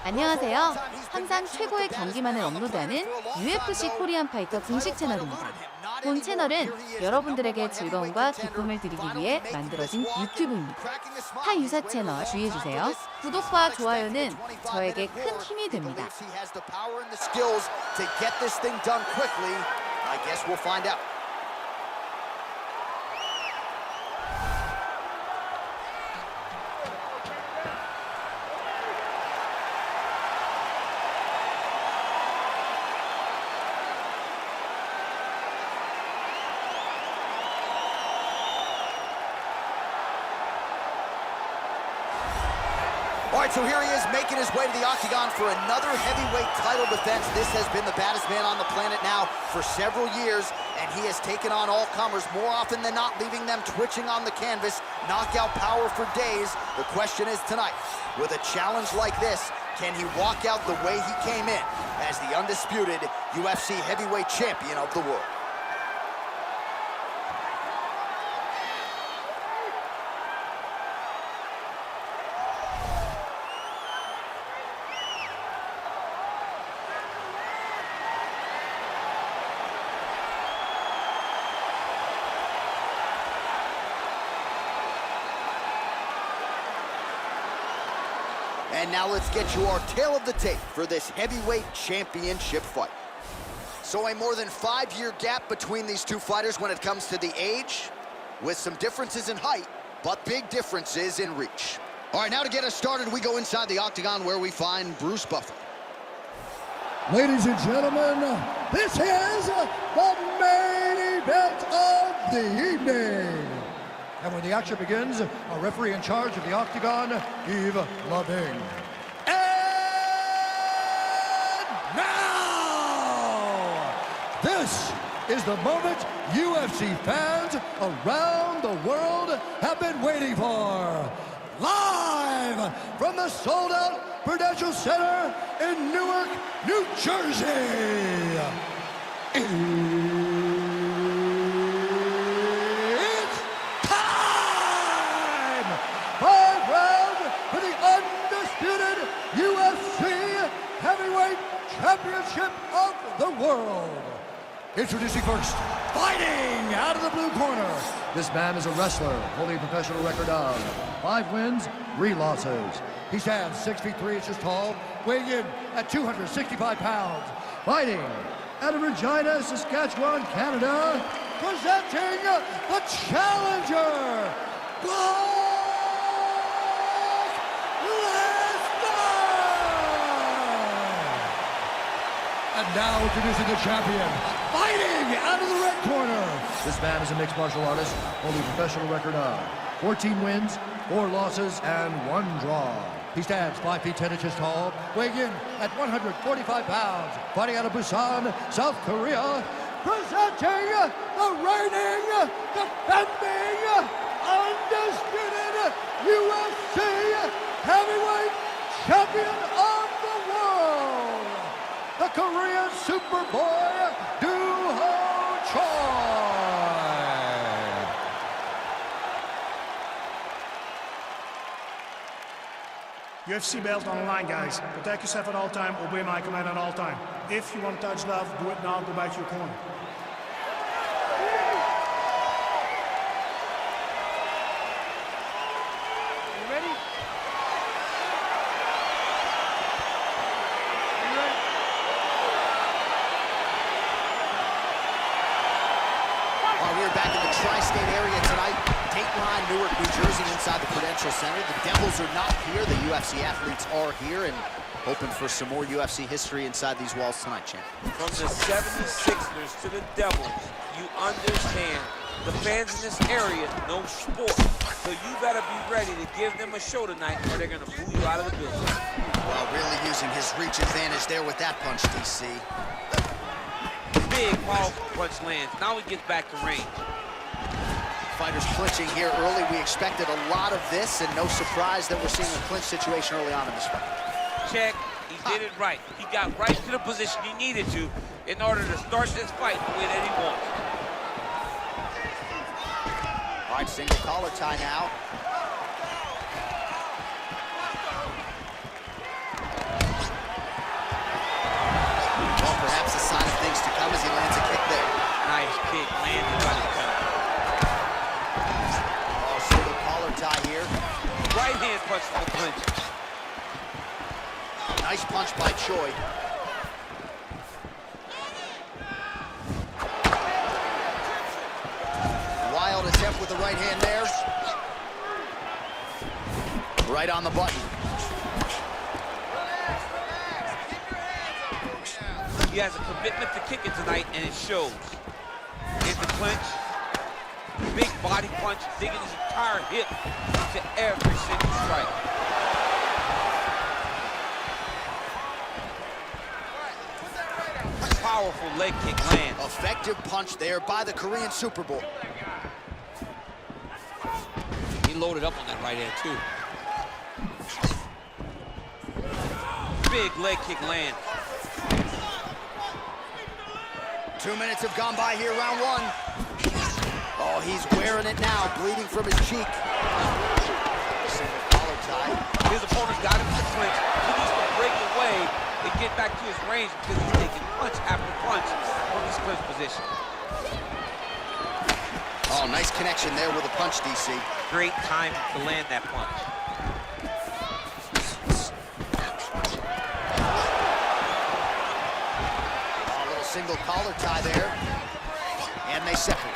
안녕하세요. 항상 최고의 경기만을 업로드하는 UFC 코리안파이터 공식 채널입니다. 본 채널은 여러분들에게 즐거움과 기쁨을 드리기 위해 만들어진 유튜브입니다. 타 유사 채널 주의해주세요. 구독과 좋아요는 저에게 큰 힘이 됩니다. All right, so here he is making his way to the octagon for another heavyweight title defense. This has been the baddest man on the planet now for several years, and he has taken on all comers more often than not, leaving them twitching on the canvas. Knockout power for days. The question is tonight, with a challenge like this, can he walk out the way he came in as the undisputed UFC heavyweight champion of the world? And now let's get you our tale of the tape for this heavyweight championship fight. So a more than 5-year gap between these two fighters when it comes to the age, with some differences in height, but big differences in reach. All right, now to get us started, we go inside the octagon where we find Bruce Buffer. Ladies and gentlemen, this is the main event of the evening. And when the action begins, our referee in charge of the octagon, Yves Loving. And now, this is the moment UFC fans around the world have been waiting for. Live from the sold-out Prudential Center in Newark, New Jersey. Championship of the world. Introducing first, fighting out of the blue corner. This man is a wrestler, holding a professional record of 5 wins, 3 losses. He stands 6 feet 3 inches tall, weighing in at 265 pounds. Fighting out of Regina, Saskatchewan, Canada, presenting the challenger, And now introducing the champion, fighting out of the red corner. This man is a mixed martial artist, holding a professional record of 14 wins, 4 losses, and 1 draw. He stands 5 feet 10 inches tall, weighing in at 145 pounds, fighting out of Busan, South Korea, presenting the reigning, defending, undisputed UFC heavyweight champion of the world, the Korean Superboy, Doo-Ho Choi. UFC belt on the line, guys. Protect yourself at all time, obey my command at all time. If you want to touch love, do it now, go back to your corner. You ready? We're back in the tri-state area tonight. Dateline, Newark, New Jersey, inside the Prudential Center. The Devils are not here. The UFC athletes are here, and hoping for some more UFC history inside these walls tonight, champ. From the 76ers to the Devils, you understand the fans in this area know sport. So you better be ready to give them a show tonight, or they're going to boo you out of the building. Well, really using his reach advantage there with that punch, DC. Big, powerful punch lands. Now he gets back to range. Fighters clinching here early. We expected a lot of this, and no surprise that we're seeing a clinch situation early on in this fight. Check. He did it right. He got right to the position he needed to in order to start this fight the way that he wants. All right, single collar tie now. punch from the clinch. Nice punch by Choi. Wild attempt with the right hand there. Right on the button. He has a commitment to kicking tonight, and it shows. In the clinch, big body punch, digging his entire hip into every single strike. Powerful leg kick lands. Effective punch there by the Korean Superboy. He loaded up on that right hand, too. Big leg kick land. 2 minutes have gone by here, round one. Oh, he's wearing it now, bleeding from his cheek. Single collar tie. His opponent's got him in the clinch. He needs to break away and get back to his range because he's taking punch after punch from his clinch position. Oh, nice connection there with a punch, DC. Great time to land that punch. Single collar tie there, and they separate.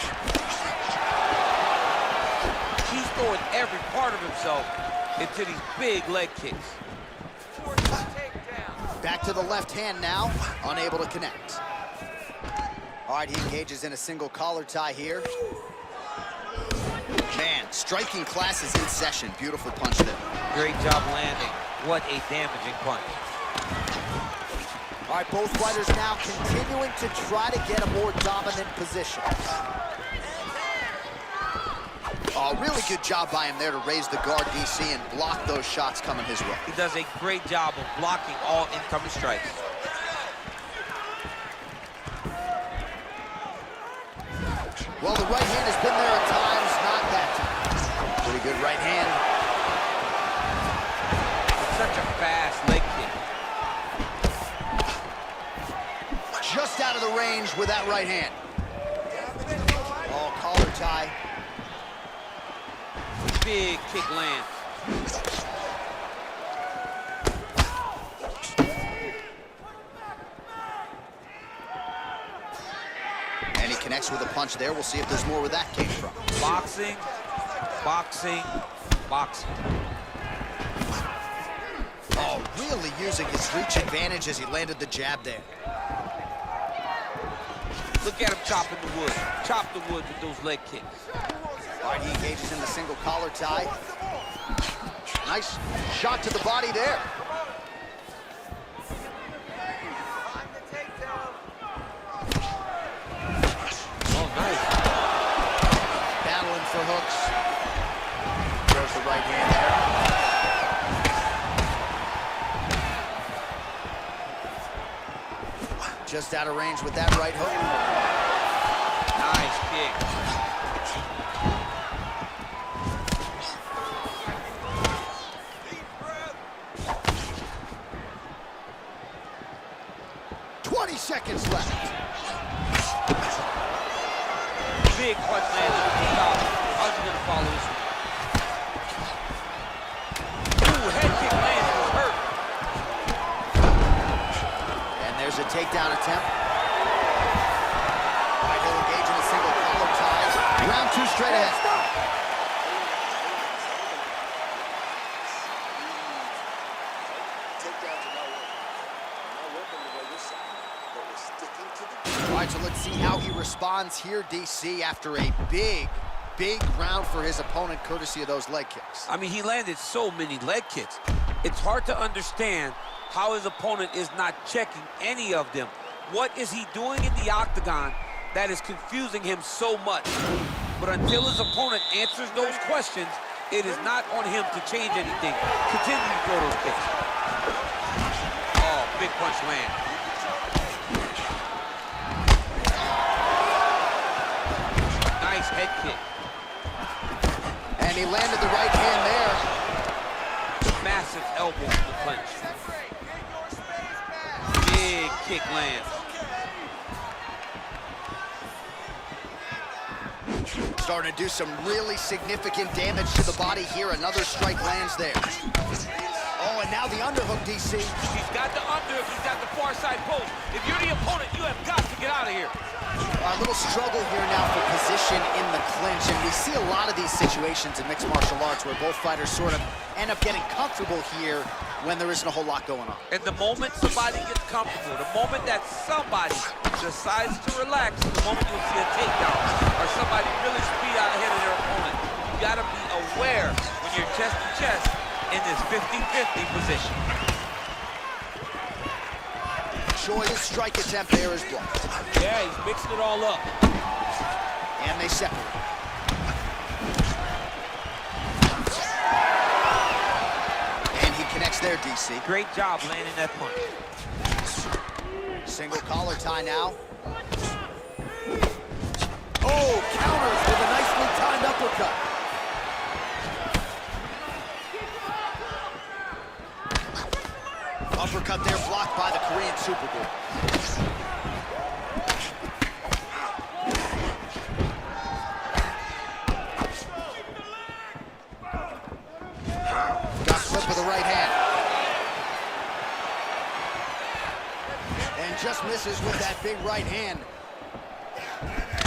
He's throwing every part of himself into these big leg kicks. Back to the left hand now, unable to connect. All right, he engages in a single collar tie here. Man, striking class is in session. Beautiful punch there. Great job landing. What a damaging punch. All right, both fighters now continuing to try to get a more dominant position. Oh, really good job by him there to raise the guard, DC, and block those shots coming his way. He does a great job of blocking all incoming strikes. Well, the right hand has been there at times, not that time. Pretty good right hand. It's such a fast leg kick. Just out of the range with that right hand. Oh, collar tie. Big kick lands. And he connects with a punch there. We'll see if there's more where that came from. Boxing, boxing, boxing. Oh, really using his reach advantage as he landed the jab there. Look at him chopping the wood. Chop the wood with those leg kicks. All right, he engages in the single collar tie. Nice shot to the body there. Oh, nice. Battling for hooks. Throws the right hand there. Just out of range with that right hook. Nice kick. 20 seconds left. Big punch lands at the top. How's he gonna follow this one? Ooh, head kick lands and was hurt. And there's a takedown attempt. All right, he'll engage in a single collar tie. Round two straight ahead. All right, so let's see how he responds here, DC, after a big round for his opponent, courtesy of those leg kicks. I mean, he landed so many leg kicks. It's hard to understand how his opponent is not checking any of them. What is he doing in the octagon that is confusing him so much? But until his opponent answers those questions, it is not on him to change anything. Continue to throw those kicks. Oh, big punch land. Nice head kick. And he landed the right hand there. Massive elbow from the punch. Big kick lands. Starting to do some really significant damage to the body here. Another strike lands there. Oh, and now the underhook, DC. He's got the underhook, he's got the far side post. If you're the opponent, you have got to get out of here. A little struggle here now for position in the clinch, and we see a lot of these situations in mixed martial arts where both fighters sort of end up getting comfortable here when there isn't a whole lot going on. And the moment somebody gets comfortable, the moment that somebody decides to relax, the moment you'll see a takedown or somebody really speed out ahead of their opponent. You gotta be aware when you're chest to chest in this 50-50 position. Choi's strike attempt there is blocked. Yeah, he's mixing it all up. And they separate. And he connects there, DC. Great job landing that punch. Single collar tie now. Oh, counters with a nicely timed uppercut. Uppercut there blocked by the Korean Super Bowl. Got flip with the right hand. And just misses with that big right hand.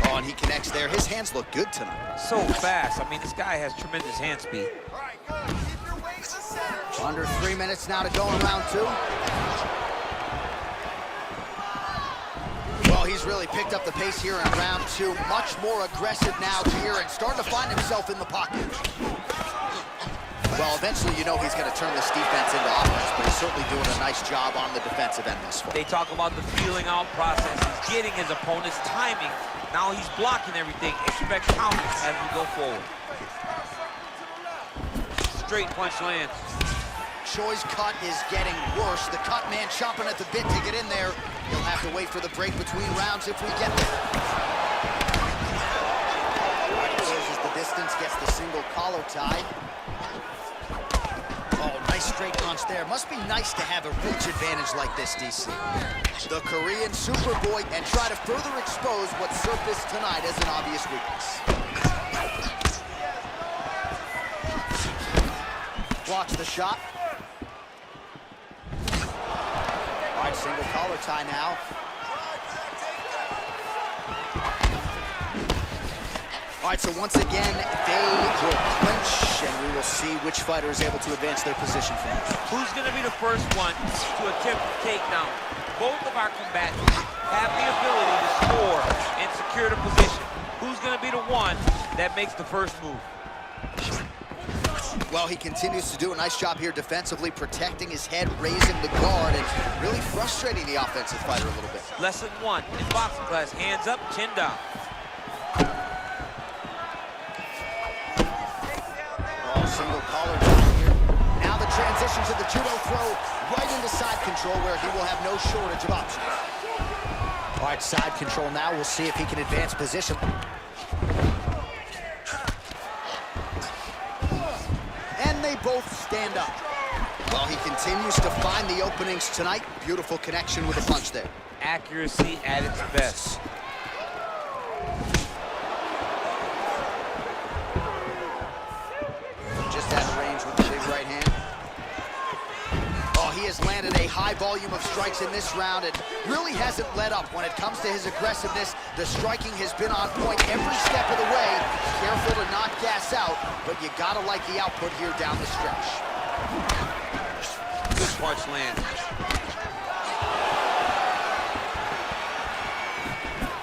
Oh, and he connects there. His hands look good tonight. So fast. I mean, this guy has tremendous hand speed. Under 3 minutes now to go in round two. Well, he's really picked up the pace here in round two. Much more aggressive now here and starting to find himself in the pocket. Well, eventually you know he's going to turn this defense into offense, but he's certainly doing a nice job on the defensive end this far. They talk about the feeling out process. He's getting his opponent's timing. Now he's blocking everything. Expect counters as we go forward. Straight punch lands. Choi's cut is getting worse. The cut man chomping at the bit to get in there. He'll have to wait for the break between rounds if we get there. Closes the distance, gets the single collar tie. Oh, nice straight punch there. Must be nice to have a reach advantage like this, DC. The Korean Superboy, and try to further expose what surfaced tonight as an obvious weakness. Blocks the shot. All right, single collar tie now. All right, so once again, they will clinch, and we will see which fighter is able to advance their position first. Who's going to be the first one to attempt the takedown? Both of our combatants have the ability to score and secure the position. Who's going to be the one that makes the first move? Well, he continues to do a nice job here defensively, protecting his head, raising the guard, and really frustrating the offensive fighter a little bit. Lesson one in boxing class, hands up, chin down. Oh, single collar down here. Now the transition to the judo throw, right into side control, where he will have no shortage of options. All right, side control now. We'll see if he can advance position. They both stand up. Well, he continues to find the openings tonight. Beautiful connection with a punch there. Accuracy at its best. Just out of range with the big right hand. Oh, he has landed a high volume of strikes in this round and really hasn't let up when it comes to his aggressiveness. The striking has been on point every step of the way. Careful to not gas out, but you gotta like the output here down the stretch. Good punch lands.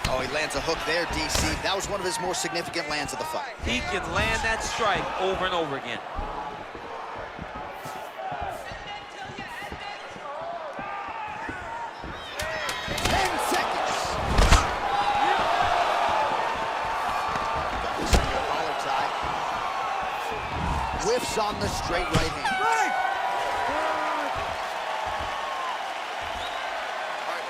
Oh, he lands a hook there, DC. That was one of his more significant lands of the fight. He can land that strike over and over again. Whiffs on the straight right hand. All right,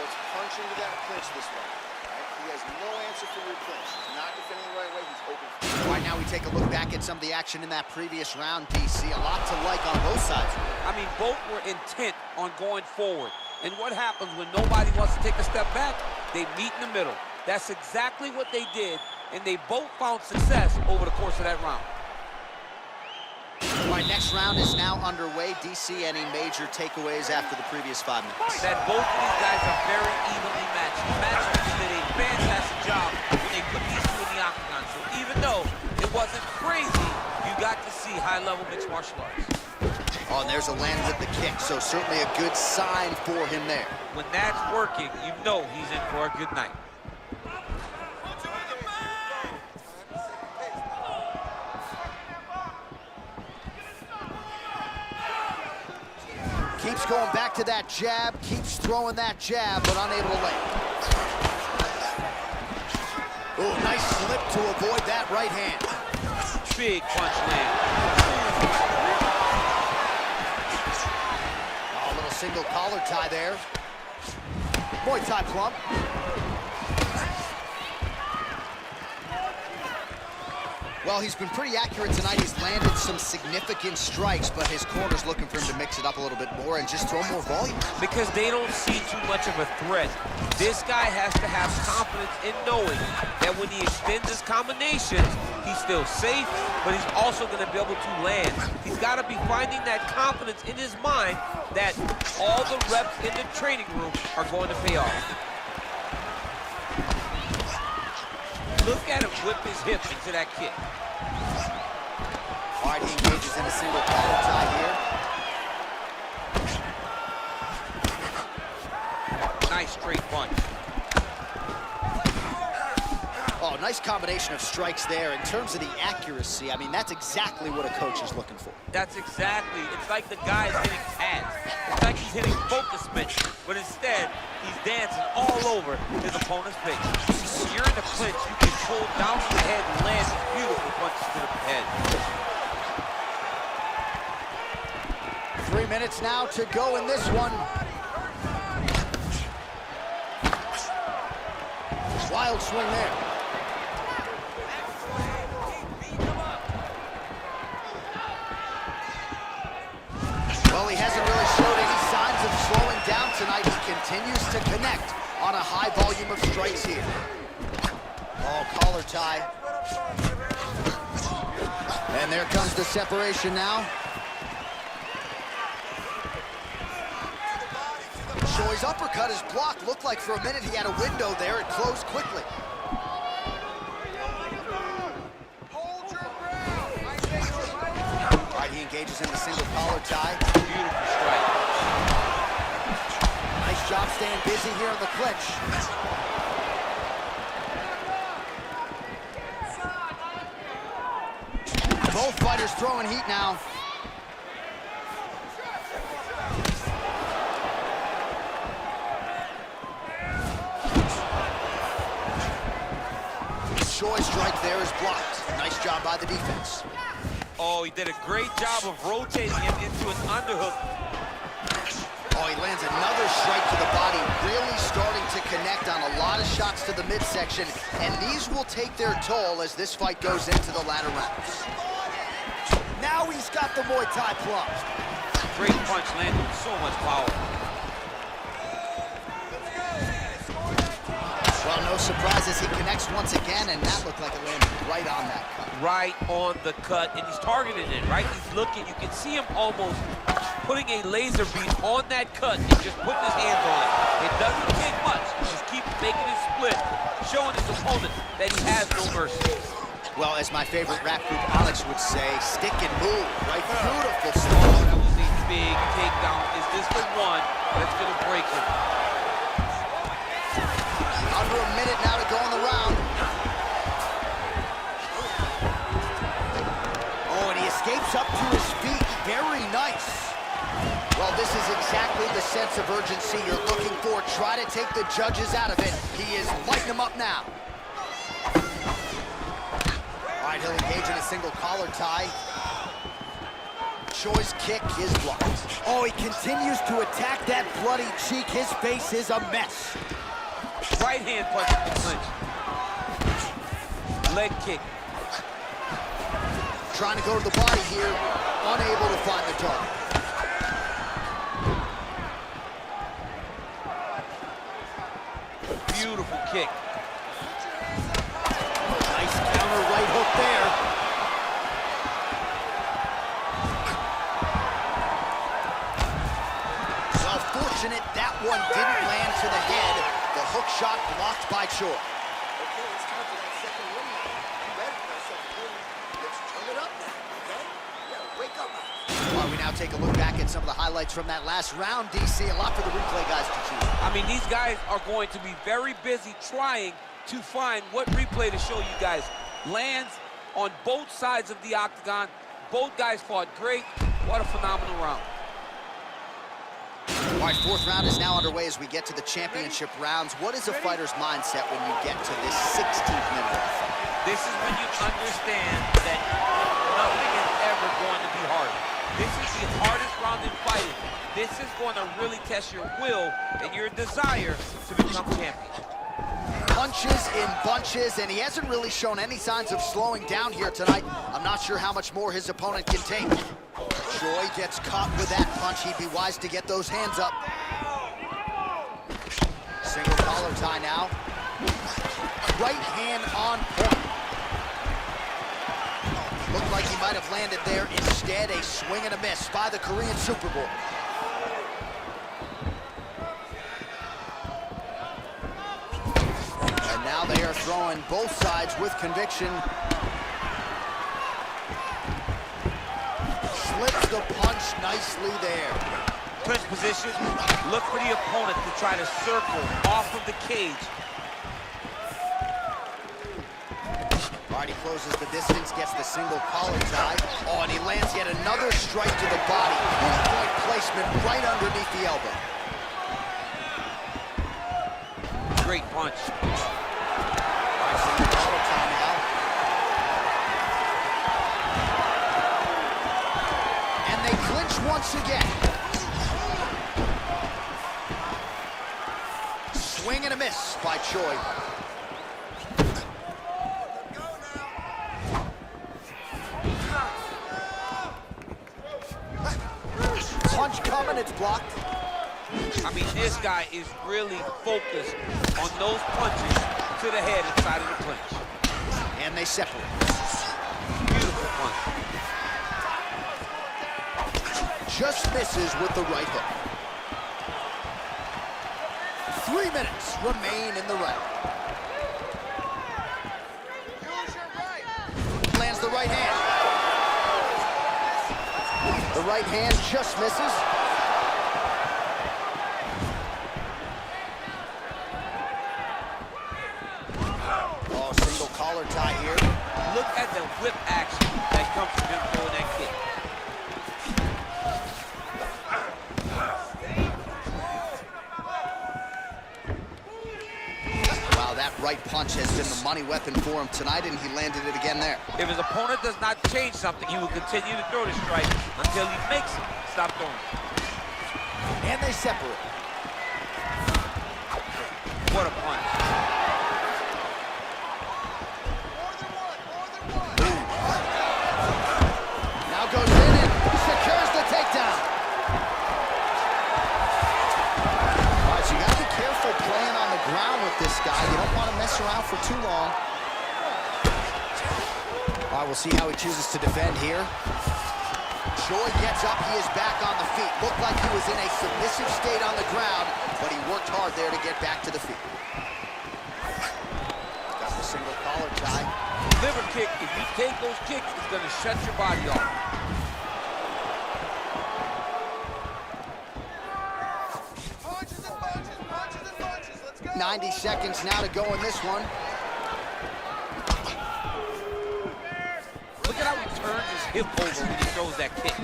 let's punch into that clinch this way. Right? He has no answer for your clinch. He's not defending the right way. He's open. Right now, we take a look back at some of the action in that previous round, DC. A lot to like on both sides. I mean, both were intent on going forward. And what happens when nobody wants to take a step back? They meet in the middle. That's exactly what they did and they both found success over the course of that round. All right, next round is now underway. DC, any major takeaways after the previous 5 minutes? That both of these guys are very evenly matched. The matchmakers did a fantastic job when they put these two in the octagon. So even though it wasn't crazy, you got to see high-level mixed martial arts. Oh, and there's a land with the kick, so certainly a good sign for him there. When that's working, you know he's in for a good night. Keeps going back to that jab, keeps throwing that jab, but unable to land. Oh, nice slip to avoid that right hand. Big punch land. Oh, a little single collar tie there. Muay Thai plump. Well, he's been pretty accurate tonight. He's landed some significant strikes, but his corner's looking for him to mix it up a little bit more and just throw more volume. Because they don't see too much of a threat. This guy has to have confidence in knowing that when he extends his combinations, he's still safe, but he's also going to be able to land. He's got to be finding that confidence in his mind that all the reps in the training room are going to pay off. Look at him whip his hips into that kick. All right, he engages in a single collar tie here. Nice straight punch. Oh, nice combination of strikes there. In terms of the accuracy, I mean, that's exactly what a coach is looking for. That's exactly. It's like the guy's hitting pads. It's like he's hitting focus mitts, but instead, he's dancing all over his opponent's face. When you're in the clinch, you can pull down to the head and land beautiful punches to the head. 3 minutes now to go in this one. Wild swing there. Well, he hasn't really showed any signs of slowing down tonight. He continues to connect on a high volume of strikes here. Oh, collar tie. And there comes the separation now. Shoi's uppercut is blocked. Looked like for a minute he had a window there. It closed quickly. All right, he engages in the single collar tie. Beautiful strike. Nice job staying busy here in the clinch. Both fighters throwing heat now. Shoi's strike there is blocked. Nice job by the defense. Oh, he did a great job of rotating him into an underhook. Oh, he lands another strike to the body, really starting to connect on a lot of shots to the midsection, and these will take their toll as this fight goes into the latter rounds. Now he's got the Muay Thai plump. Great punch landed with so much power. Well, no surprises, he connects once again, and that looked like it landed right on that cut. Right on the cut, and he's targeting it, right? He's looking, you can see him almost putting a laser beam on that cut and just putting his hands on it. It doesn't take much, he just keeps making it split, showing his opponent that he has no mercy. Well, as my favorite rap group Alex would say, stick and move, right? Beautiful stuff. That was a big takedown. Is this the one that's gonna break him? Under a minute now to go in the round. Oh, and he escapes up to his feet. Very nice. Well, this is exactly the sense of urgency you're looking for. Try to take the judges out of it. He is lighting them up now. All right, he'll engage in a single collar tie. Shoi's kick is blocked. Oh, he continues to attack that bloody cheek. His face is a mess. Right hand punch in the clinch. Leg kick. Trying to go to the body here, unable to find the target. Beautiful kick. unfortunate that one didn't land to the head. The hook shot blocked by Choi. Okay, it's time for that second win now. You ready for that second win? Let's turn it up now, okay? You gotta wake up now. While we now take a look back at some of the highlights from that last round, DC, a lot for the replay guys to choose. I mean, these guys are going to be very busy trying to find what replay to show you guys. Lands on both sides of the octagon. Both guys fought great. What a phenomenal round. All right, fourth round is now underway as we get to the championship rounds. What is a fighter's mindset when you get to this 16th minute? This is when you understand that nothing is ever going to be hard. This is the hardest round in fighting. This is going to really test your will and your desire to become champion. Punches in bunches, and he hasn't really shown any signs of slowing down here tonight. I'm not sure how much more his opponent can take. Choi gets caught with that punch. He'd be wise to get those hands up. Single collar tie now. Right hand on point. Looked like he might have landed there. Instead, a swing and a miss by the Korean Super Bowl. And now they are throwing both sides with conviction. Slips the punch nicely there. Clinch position. Look for the opponent to try to circle off of the cage. All right, he closes the distance, gets the single collar tie. Oh, and he lands yet another strike to the body. Point placement right underneath the elbow. Great punch. All right, single collar tie now. And they clinch once again. Swing and a miss by Choi. Punch coming, it's blocked. I mean, this guy is really focused on those punches to the head inside of the clinch. And they separate. Beautiful punch. Just misses with the right hook. 3 minutes remain in the round. Lands the right hand. The right hand just misses. Oh, single collar tie here. Look at the whip action that comes from him throwing that kick. Wow, that right punch has been the money weapon for him tonight, and he landed it again there. If his opponent does not change something, he will continue to throw the strike until he makes him stop throwing. And they separate. What a punch. Now goes in and secures the takedown. All right, so you gotta be careful playing on the ground with this guy. You don't want to mess around for too long. All right, we'll see how he chooses to defend here. Choi gets up, he is back on the feet. Looked like he was in a submissive state on the ground, but he worked hard there to get back to the feet. Got the single collar tie. Liver kick, if you take those kicks, it's going to shut your body off. Punches and punches, punches and punches. Let's go. 90 seconds now to go in this one. Look at how he turns his hip over when he throws that kick.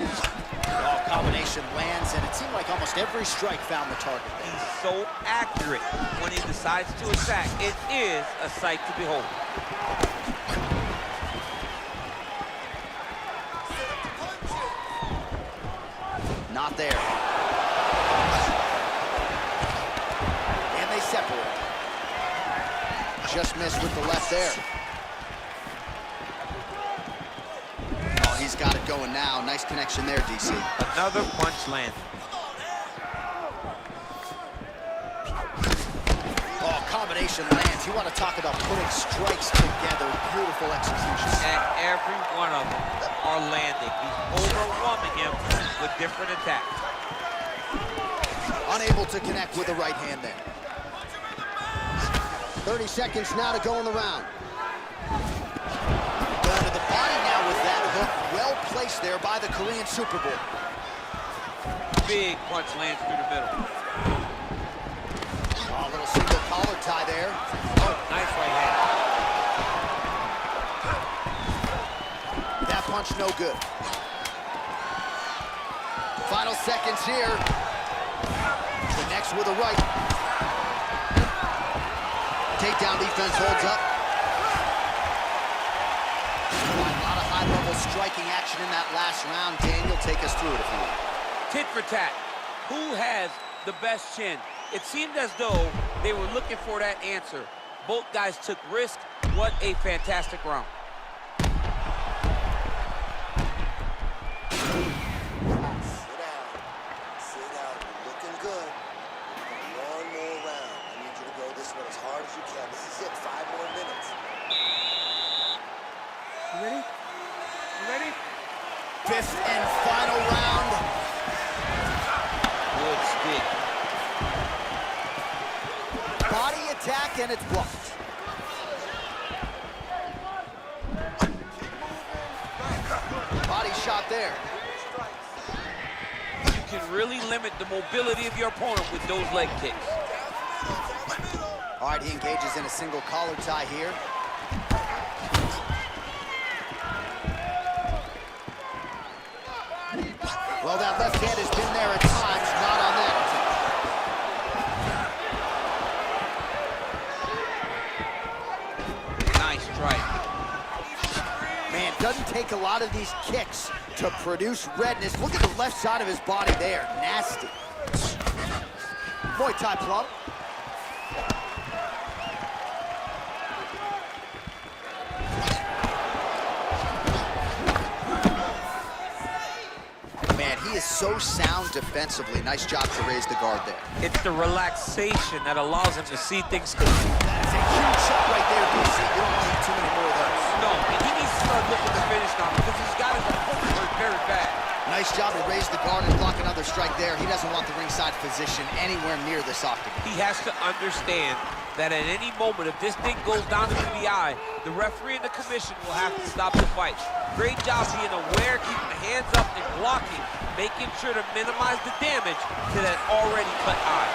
Oh, combination lands, and it seemed like almost every strike found the target. He's so accurate when he decides to attack. It is a sight to behold. Not there. And they separate. Just missed with the left there. Oh, he's got it going now. Nice connection there, DC. Another punch landed. Oh, combination lands. You want to talk about putting strikes together. Beautiful execution. And every one of them are landing. He's overwhelming him with different attacks. All Unable to connect with the right hand there. 30 seconds now to go in the round. Going to the body now with that hook. Well placed there by the Korean Super Bowl. Big punch lands through the middle. Oh, a little single collar tie there. Oh, nice right hand. That punch no good. Final seconds here. Connects with a right. Takedown defense holds up. A lot of high-level striking action in that last round. Daniel, take us through it if you will. Tit for tat. Who has the best chin? It seemed as though they were looking for that answer. Both guys took risk. What a fantastic round. Sit down. You're looking good. One more round. I need you to go this one as hard as you can. This is it. 5 more minutes. You ready? You ready? Fifth and final round. Good stick. Body attack, and it's blocked. Body shot there. You can really limit the mobility of your opponent with those leg kicks. All right, he engages in a single collar tie here. Well, that left hand has been there at times, not on that. Nice strike. Man, doesn't take a lot of these kicks to produce redness. Look at the left side of his body there. Nasty. Muay Thai plum. Man, he is so sound defensively. Nice job to raise the guard there. It's the relaxation that allows him to see things clearly. That is a huge shot right there, DC. You don't want to eat too many more of those. No, and he needs to start looking to finish now because he's got his opponent hurt very bad. Nice job to raise the guard and block another strike there. He doesn't want the ringside position anywhere near this octagon. He has to understand that at any moment, if this thing goes down to the eye, the referee and the commission will have to stop the fight. Great job being aware, keeping the hands up and blocking, making sure to minimize the damage to that already cut eye.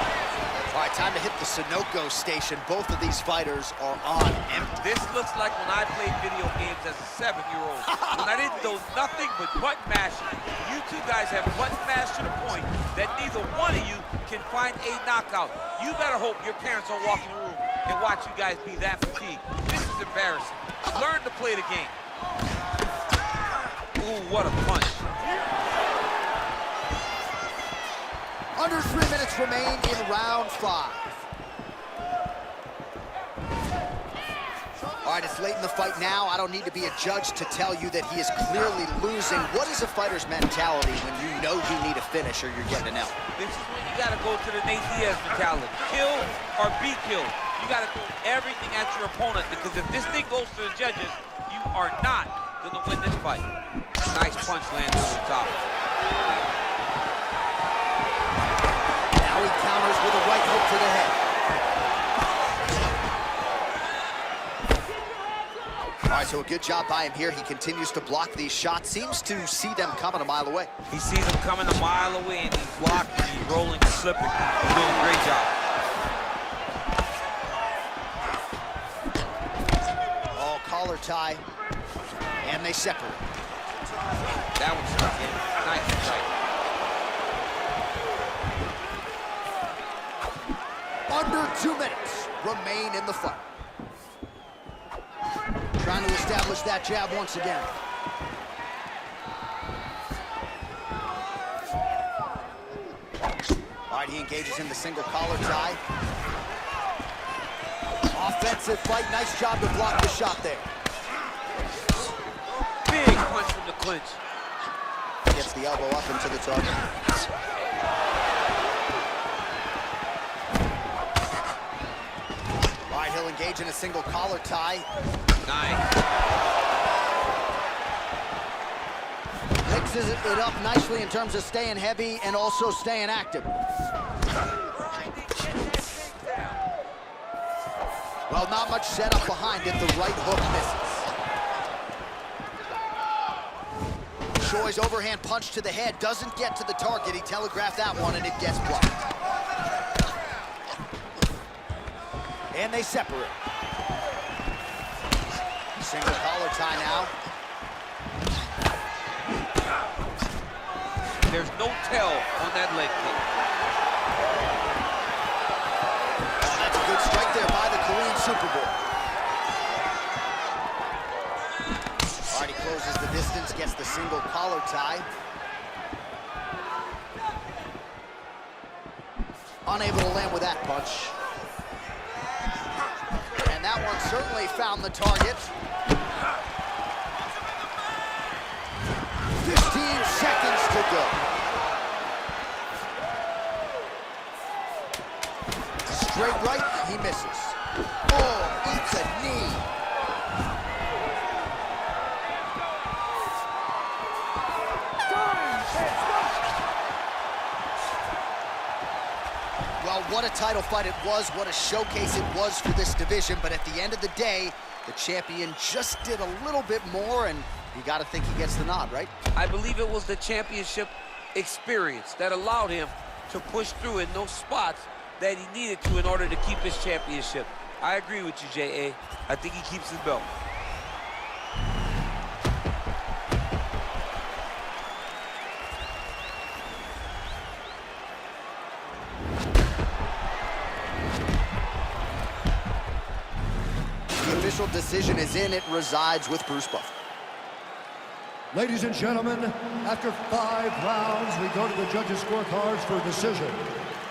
All right, time to hit the Sunoco station. Both of these fighters are on empty. This looks like when I played video games as a 7-year-old. When I didn't know nothing but button mashing. You two guys have button mashed to the point that neither one of you can find a knockout. You better hope your parents don't walk in the room and watch you guys be that fatigued. This is embarrassing. Learn to play the game. Ooh, what a punch. Under 3 minutes remain in round 5. All right, it's late in the fight now. I don't need to be a judge to tell you that he is clearly losing. What is a fighter's mentality when you know you need a finish or you're getting an L? This is when you gotta go to the Nate Diaz mentality. Kill or be killed. You gotta throw everything at your opponent because if this thing goes to the judges, you are not gonna win this fight. Nice punch lands over the top. Now he counters with a right hook to the head. All right, so a good job by him here. He continues to block these shots. Seems to see them coming a mile away. He sees them coming a mile away and he's blocking, he's rolling, he's slipping. He's doing a great job. Oh, collar tie, and they separate. That one stuck in. Nice strike. Under 2 minutes remain in the fight. Trying to establish that jab once again. All right, he engages in the single collar tie. Offensive fight, nice job to block the shot there. Big punch from the clinch. Gets the elbow up into the target. All right, he'll engage in a single collar tie. Nice. Mixes it up nicely in terms of staying heavy and also staying active. Well, not much setup behind it. The right hook misses. Choi's overhand punch to the head doesn't get to the target. He telegraphed that one, and it gets blocked. And they separate. Single collar tie now. There's no tell on that leg kick. Oh, that's a good strike there by the Korean Superboy. All right, he closes the distance, gets the single collar tie. Unable to land with that punch. And that one certainly found the target. 15 seconds to go. Straight right, he misses. Oh, eats a knee. Well, what a title fight it was, what a showcase it was for this division, but at the end of the day, the champion just did a little bit more, and you got to think he gets the nod, right? I believe it was the championship experience that allowed him to push through in those spots that he needed to in order to keep his championship. I agree with you, J.A. I think he keeps his belt. The official decision is in. It resides with Bruce Buffer. Ladies and gentlemen, after 5 rounds, we go to the judges' scorecards for a decision.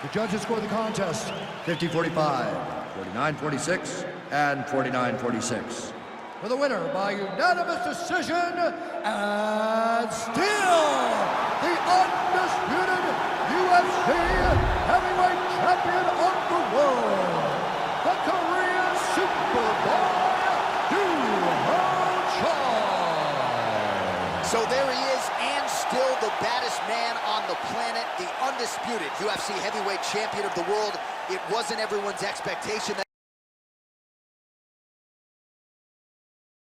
The judges score the contest 50-45, 49-46, and 49-46. For the winner by unanimous decision, and still the undisputed UFC heavyweight champion of the world, the Korean Superboy, So there he is, and still the baddest man on the planet, the undisputed UFC heavyweight champion of the world. It wasn't everyone's expectation that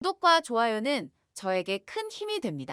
구독과 좋아요는 저에게 큰 힘이 됩니다.